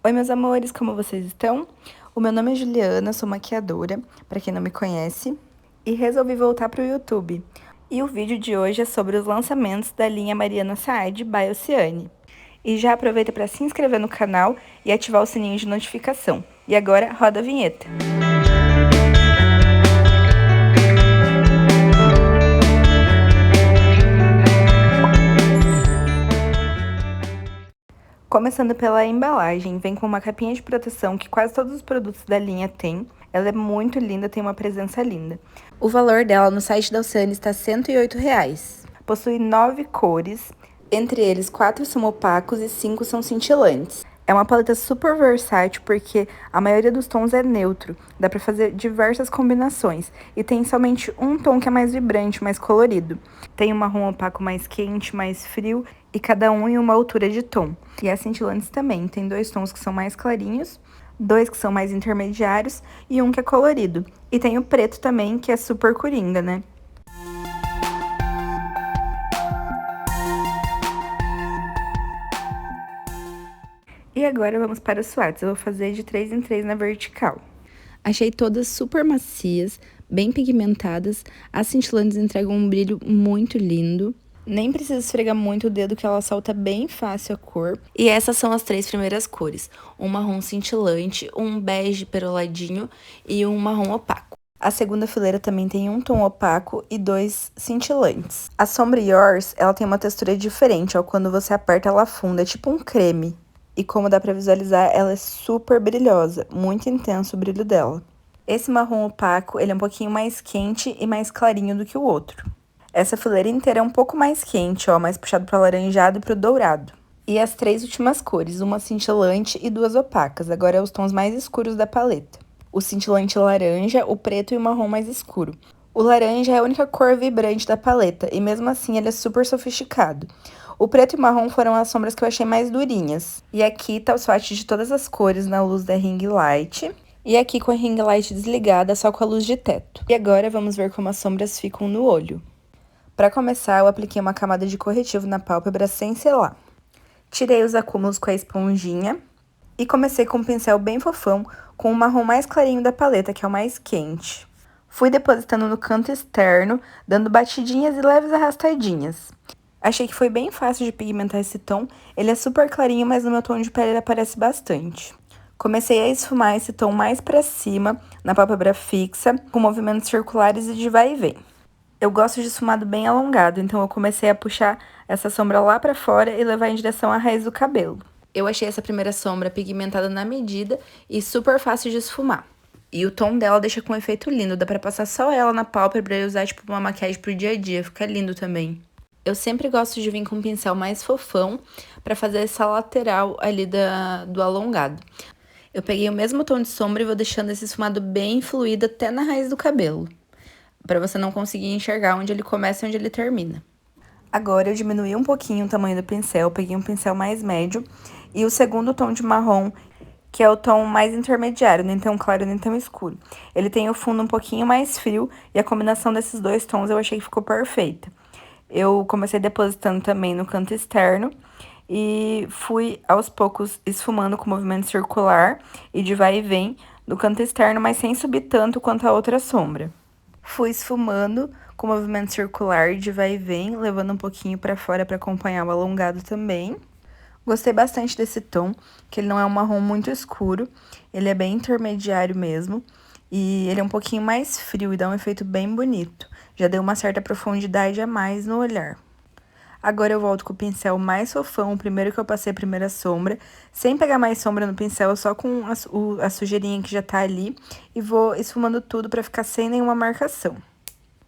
Oi, meus amores, como vocês estão? O meu nome é Juliana, sou maquiadora, para quem não me conhece, e resolvi voltar para o YouTube. E o vídeo de hoje é sobre os lançamentos da linha Mariana Saad by Oceane. E já aproveita para se inscrever no canal e ativar o sininho de notificação. E agora, roda a vinheta. Começando pela embalagem, vem com uma capinha de proteção que quase todos os produtos da linha têm. Ela é muito linda, tem uma presença linda. O valor dela no site da Oceane está R$ 108. Possui 9 cores, entre eles 4 são opacos e 5 são cintilantes. É uma paleta super versátil porque a maioria dos tons é neutro, dá pra fazer diversas combinações. E tem somente um tom que é mais vibrante, mais colorido. Tem um marrom opaco mais quente, mais frio e cada um em uma altura de tom. E as cintilantes também, tem 2 tons que são mais clarinhos, 2 que são mais intermediários e um que é colorido. E tem o preto também, que é super coringa, né? E agora vamos para os swatches. Eu vou fazer de 3 em 3 na vertical. Achei todas super macias, bem pigmentadas. As cintilantes entregam um brilho muito lindo. Nem precisa esfregar muito o dedo que ela solta bem fácil a cor. E essas são as 3 primeiras cores. Um marrom cintilante, um bege peroladinho e um marrom opaco. A segunda fileira também tem um tom opaco e 2 cintilantes. A sombra Yours, ela tem uma textura diferente, ó. Quando você aperta, ela afunda, é tipo um creme. E como dá pra visualizar, ela é super brilhosa, muito intenso o brilho dela. Esse marrom opaco, ele é um pouquinho mais quente e mais clarinho do que o outro. Essa fileira inteira é um pouco mais quente, ó, mais puxado pro alaranjado e pro dourado. E as 3 últimas cores, uma cintilante e 2 opacas, agora é os tons mais escuros da paleta. O cintilante laranja, o preto e o marrom mais escuro. O laranja é a única cor vibrante da paleta, e mesmo assim ele é super sofisticado. O preto e o marrom foram as sombras que eu achei mais durinhas. E aqui tá o swatch de todas as cores na luz da ring light. E aqui com a ring light desligada, só com a luz de teto. E agora vamos ver como as sombras ficam no olho. Para começar, eu apliquei uma camada de corretivo na pálpebra sem selar. Tirei os acúmulos com a esponjinha. E comecei com um pincel bem fofão, com o marrom mais clarinho da paleta, que é o mais quente. Fui depositando no canto externo, dando batidinhas e leves arrastadinhas. Achei que foi bem fácil de pigmentar esse tom, ele é super clarinho, mas no meu tom de pele ele aparece bastante. Comecei a esfumar esse tom mais pra cima, na pálpebra fixa, com movimentos circulares e de vai e vem. Eu gosto de esfumado bem alongado, então eu comecei a puxar essa sombra lá pra fora e levar em direção à raiz do cabelo. Eu achei essa primeira sombra pigmentada na medida e super fácil de esfumar. E o tom dela deixa com um efeito lindo, dá pra passar só ela na pálpebra e usar tipo uma maquiagem pro dia a dia, fica lindo também. Eu sempre gosto de vir com um pincel mais fofão pra fazer essa lateral ali do alongado. Eu peguei o mesmo tom de sombra e vou deixando esse esfumado bem fluido até na raiz do cabelo, pra você não conseguir enxergar onde ele começa e onde ele termina. Agora eu diminui um pouquinho o tamanho do pincel, peguei um pincel mais médio e o segundo tom de marrom, que é o tom mais intermediário, nem tão claro nem tão escuro. Ele tem o fundo um pouquinho mais frio e a combinação desses 2 tons eu achei que ficou perfeita. Eu comecei depositando também no canto externo e fui aos poucos esfumando com movimento circular e de vai e vem no canto externo, mas sem subir tanto quanto a outra sombra. Fui esfumando com movimento circular de vai e vem, levando um pouquinho pra fora pra acompanhar o alongado também. Gostei bastante desse tom, que ele não é um marrom muito escuro, ele é bem intermediário mesmo. E ele é um pouquinho mais frio e dá um efeito bem bonito. Já deu uma certa profundidade a mais no olhar. Agora eu volto com o pincel mais fofão, o primeiro que eu passei a primeira sombra, sem pegar mais sombra no pincel, só com a sujeirinha que já tá ali, e vou esfumando tudo pra ficar sem nenhuma marcação.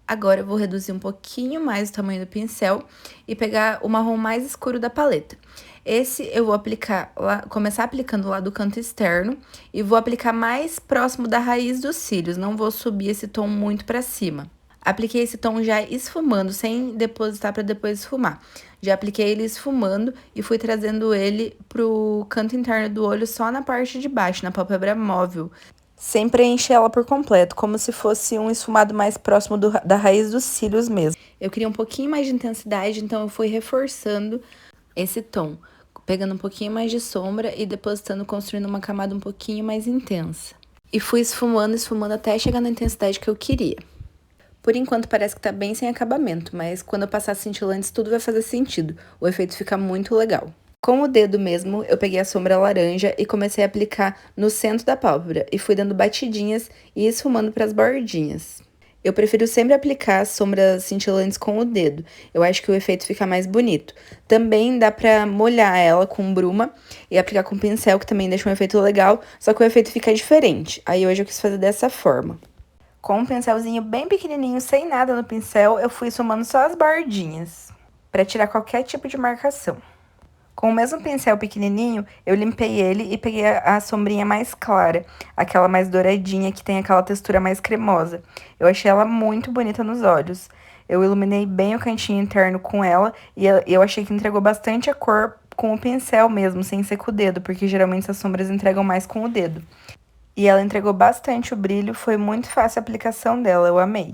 Agora eu vou reduzir um pouquinho mais o tamanho do pincel e pegar o marrom mais escuro da paleta. Esse eu vou aplicar lá, começar aplicando lá do canto externo e vou aplicar mais próximo da raiz dos cílios, não vou subir esse tom muito pra cima. Apliquei esse tom já esfumando, sem depositar pra depois esfumar. Já apliquei ele esfumando e fui trazendo ele pro canto interno do olho só na parte de baixo, na pálpebra móvel, sem preencher ela por completo, como se fosse um esfumado mais próximo da raiz dos cílios mesmo. Eu queria um pouquinho mais de intensidade, então eu fui reforçando esse tom. pegando um pouquinho mais de sombra e depositando, construindo uma camada um pouquinho mais intensa. E fui esfumando até chegar na intensidade que eu queria. Por enquanto parece que tá bem sem acabamento, mas quando eu passar cintilantes tudo vai fazer sentido, o efeito fica muito legal. Com o dedo mesmo, eu peguei a sombra laranja e comecei a aplicar no centro da pálpebra e fui dando batidinhas e esfumando para as bordinhas. Eu prefiro sempre aplicar sombras cintilantes com o dedo, eu acho que o efeito fica mais bonito. Também dá pra molhar ela com bruma e aplicar com pincel, que também deixa um efeito legal, só que o efeito fica diferente. Aí hoje eu quis fazer dessa forma. Com um pincelzinho bem pequenininho, sem nada no pincel, eu fui esfumando só as bordinhas, pra tirar qualquer tipo de marcação. Com o mesmo pincel pequenininho, eu limpei ele e peguei a sombrinha mais clara, aquela mais douradinha, que tem aquela textura mais cremosa. Eu achei ela muito bonita nos olhos. Eu iluminei bem o cantinho interno com ela e eu achei que entregou bastante a cor com o pincel mesmo, sem ser com o dedo, porque geralmente essas sombras entregam mais com o dedo. E ela entregou bastante o brilho, foi muito fácil a aplicação dela, eu amei.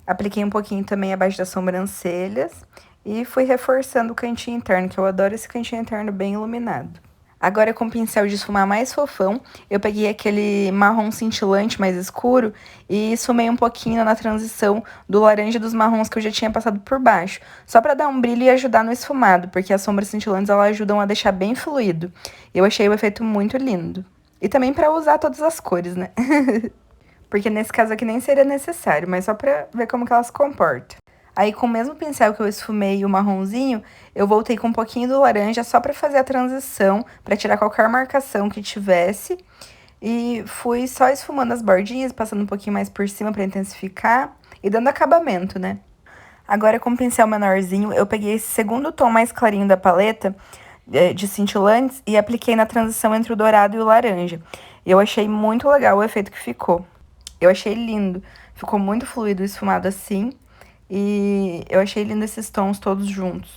Apliquei um pouquinho também abaixo das sobrancelhas e fui reforçando o cantinho interno, que eu adoro esse cantinho interno bem iluminado. Agora, com o pincel de esfumar mais fofão, eu peguei aquele marrom cintilante mais escuro e esfumei um pouquinho na transição do laranja e dos marrons que eu já tinha passado por baixo, só para dar um brilho e ajudar no esfumado, porque as sombras cintilantes elas ajudam a deixar bem fluido. Eu achei o efeito muito lindo. E também para usar todas as cores, né? Porque nesse caso aqui nem seria necessário, mas só pra ver como que ela se comporta. Aí, com o mesmo pincel que eu esfumei o marronzinho, eu voltei com um pouquinho do laranja só pra fazer a transição, pra tirar qualquer marcação que tivesse. E fui só esfumando as bordinhas, passando um pouquinho mais por cima pra intensificar e dando acabamento, né? Agora, com o pincel menorzinho, eu peguei esse segundo tom mais clarinho da paleta de cintilantes e apliquei na transição entre o dourado e o laranja. Eu achei muito legal o efeito que ficou. Eu achei lindo, ficou muito fluido o esfumado assim, e eu achei lindo esses tons todos juntos.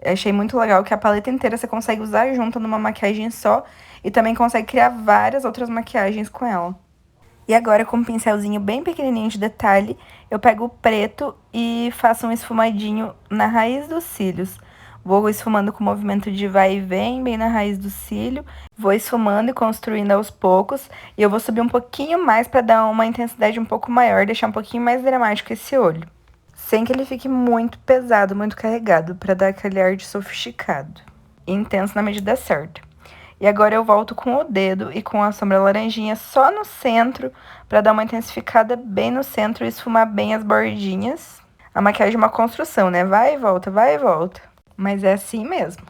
Eu achei muito legal que a paleta inteira você consegue usar junto numa maquiagem só, e também consegue criar várias outras maquiagens com ela. E agora, com um pincelzinho bem pequenininho de detalhe, eu pego o preto e faço um esfumadinho na raiz dos cílios. Vou esfumando com o movimento de vai e vem, bem na raiz do cílio. Vou esfumando e construindo aos poucos. E eu vou subir um pouquinho mais para dar uma intensidade um pouco maior, deixar um pouquinho mais dramático esse olho. Sem que ele fique muito pesado, muito carregado, para dar aquele ar de sofisticado. E intenso na medida certa. E agora eu volto com o dedo e com a sombra laranjinha só no centro, para dar uma intensificada bem no centro e esfumar bem as bordinhas. A maquiagem é uma construção, né? Vai e volta, vai e volta. Mas é assim mesmo.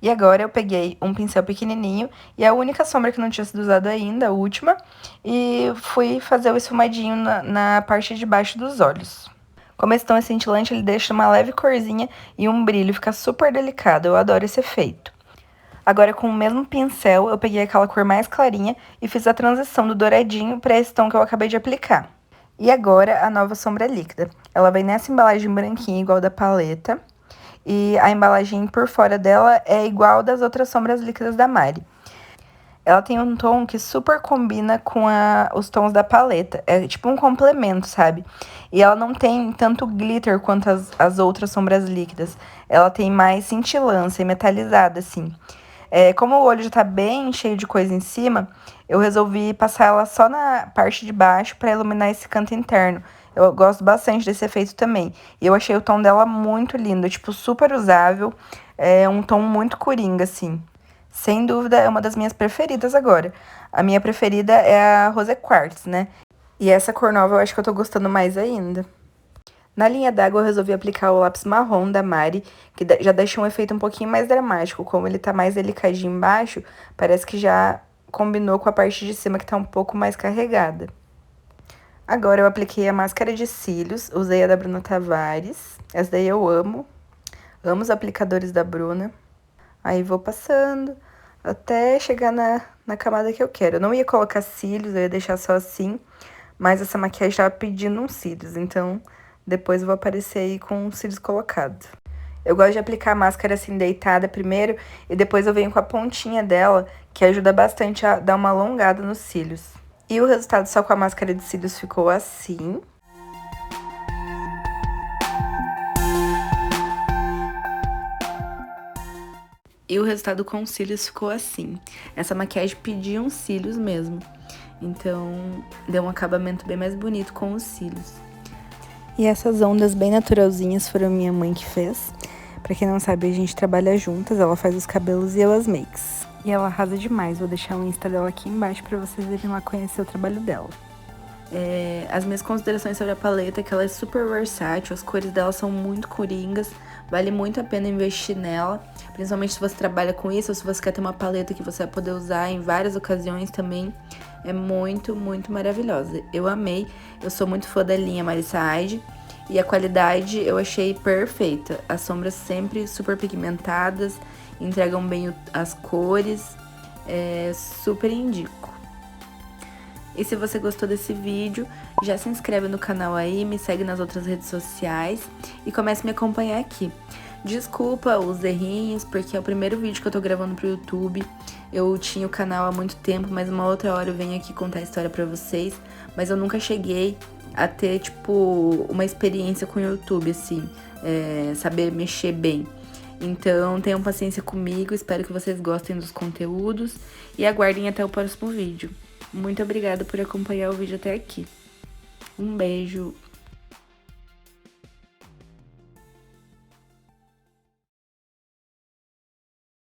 E agora eu peguei um pincel pequenininho e a única sombra que não tinha sido usada ainda, a última, e fui fazer o esfumadinho na parte de baixo dos olhos. Como esse tom é cintilante, ele deixa uma leve corzinha e um brilho, fica super delicado, eu adoro esse efeito. Agora, com o mesmo pincel, eu peguei aquela cor mais clarinha e fiz a transição do douradinho para esse tom que eu acabei de aplicar. E agora, a nova sombra líquida. Ela vem nessa embalagem branquinha, igual da paleta, e a embalagem por fora dela é igual das outras sombras líquidas da Mari. Ela tem um tom que super combina com os tons da paleta. É tipo um complemento, sabe? E ela não tem tanto glitter quanto as outras sombras líquidas. Ela tem mais cintilância e metalizada, assim. Como o olho já tá bem cheio de coisa em cima, eu resolvi passar ela só na parte de baixo para iluminar esse canto interno. Eu gosto bastante desse efeito também. E eu achei o tom dela muito lindo, tipo, super usável. É um tom muito coringa, assim. Sem dúvida, é uma das minhas preferidas agora. A minha preferida é a Rose Quartz, né? E essa cor nova eu acho que eu tô gostando mais ainda. Na linha d'água, eu resolvi aplicar o lápis marrom da Mari, que já deixa um efeito um pouquinho mais dramático. Como ele tá mais delicadinho embaixo, parece que já combinou com a parte de cima, que tá um pouco mais carregada. Agora, eu apliquei a máscara de cílios, usei a da Bruna Tavares. Essa daí eu amo. Amo os aplicadores da Bruna. Aí, vou passando até chegar na camada que eu quero. Eu não ia colocar cílios, eu ia deixar só assim, mas essa maquiagem tava pedindo uns cílios, então depois eu vou aparecer aí com os cílios colocados. Eu gosto de aplicar a máscara assim deitada primeiro e depois eu venho com a pontinha dela, que ajuda bastante a dar uma alongada nos cílios. E o resultado só com a máscara de cílios ficou assim. E o resultado com os cílios ficou assim. Essa maquiagem pediu uns cílios mesmo. Então, deu um acabamento bem mais bonito com os cílios. E essas ondas bem naturalzinhas foram minha mãe que fez. Pra quem não sabe, a gente trabalha juntas, ela faz os cabelos e eu as makes. E ela arrasa demais, vou deixar o Insta dela aqui embaixo pra vocês irem lá conhecer o trabalho dela. As minhas considerações sobre a paleta é que ela é super versátil, as cores dela são muito coringas, vale muito a pena investir nela, principalmente se você trabalha com isso, ou se você quer ter uma paleta que você vai poder usar em várias ocasiões também, é muito, muito maravilhosa. Eu amei, eu sou muito fã da linha Marissa Aide, e a qualidade eu achei perfeita, as sombras sempre super pigmentadas, entregam bem as cores, super indico. E se você gostou desse vídeo, já se inscreve no canal aí, me segue nas outras redes sociais e comece a me acompanhar aqui. Desculpa os errinhos, porque é o primeiro vídeo que eu tô gravando pro YouTube. Eu tinha o canal há muito tempo, mas uma outra hora eu venho aqui contar a história pra vocês. Mas eu nunca cheguei a ter, tipo, uma experiência com o YouTube, assim, saber mexer bem. Então, tenham paciência comigo, espero que vocês gostem dos conteúdos e aguardem até o próximo vídeo. Muito obrigada por acompanhar o vídeo até aqui. Um beijo!